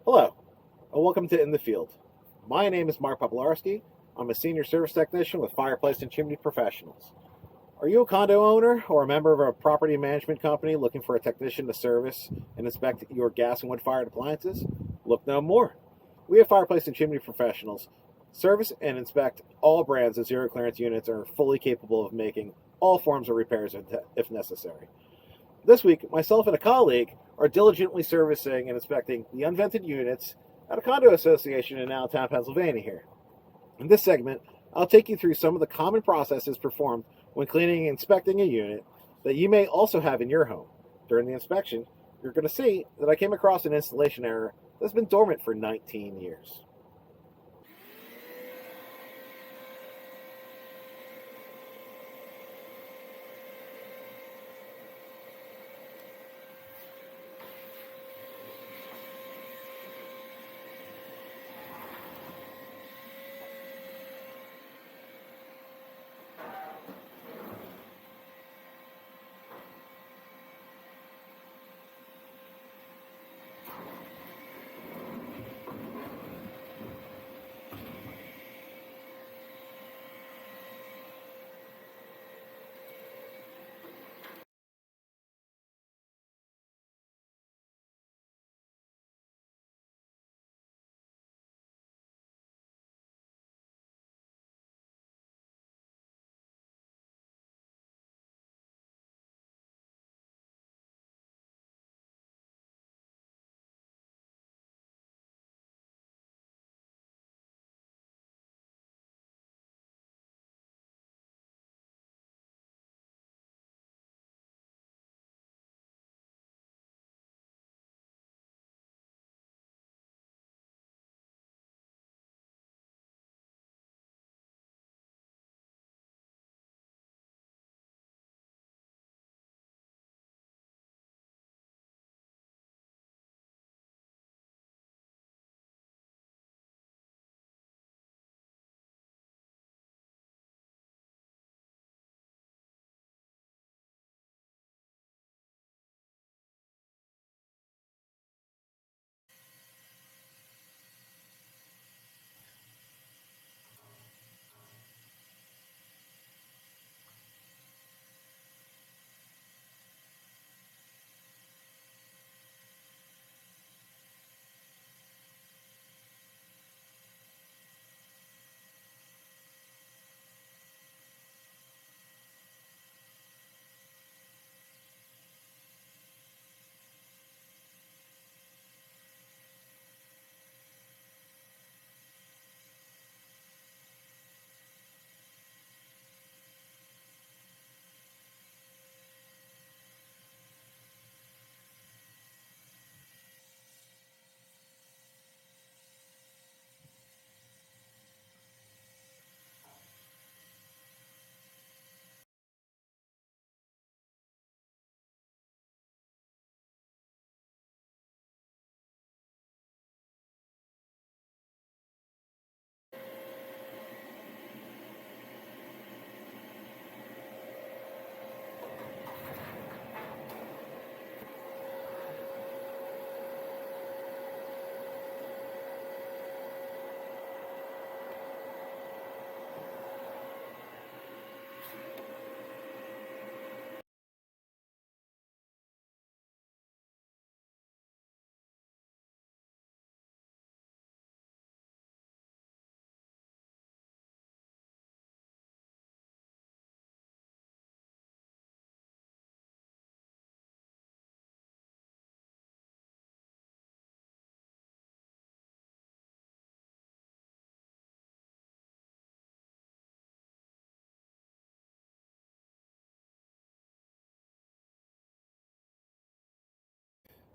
Hello, and welcome to In the Field. My name is Mark Poplarski. I'm a senior service technician with Fireplace and Chimney Professionals. Are you a condo owner or a member of a property management company looking for a technician to service and inspect your gas and wood fired appliances? Look no more. We at Fireplace and Chimney Professionals service and inspect all brands of zero clearance units and are fully capable of making all forms of repairs if necessary. This week, myself and a colleague are diligently servicing and inspecting the unvented units at a condo association in Allentown, Pennsylvania here. In this segment, I'll take you through some of the common processes performed when cleaning and inspecting a unit that you may also have in your home. During the inspection, you're going to see that I came across an installation error that's been dormant for 19 years.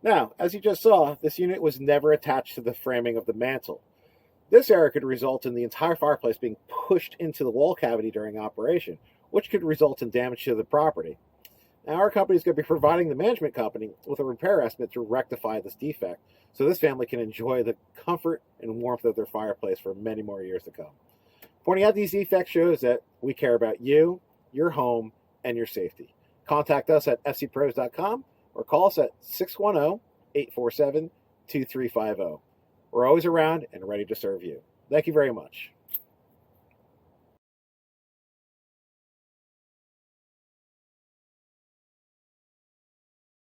Now, as you just saw, this unit was never attached to the framing of the mantle. This error could result in the entire fireplace being pushed into the wall cavity during operation, which could result in damage to the property. Now, our company is going to be providing the management company with a repair estimate to rectify this defect so this family can enjoy the comfort and warmth of their fireplace for many more years to come. Pointing out these defects shows that we care about you, your home, and your safety. Contact us at fcpros.com or call us at 610 847 2350. We're always around and ready to serve you. Thank you very much.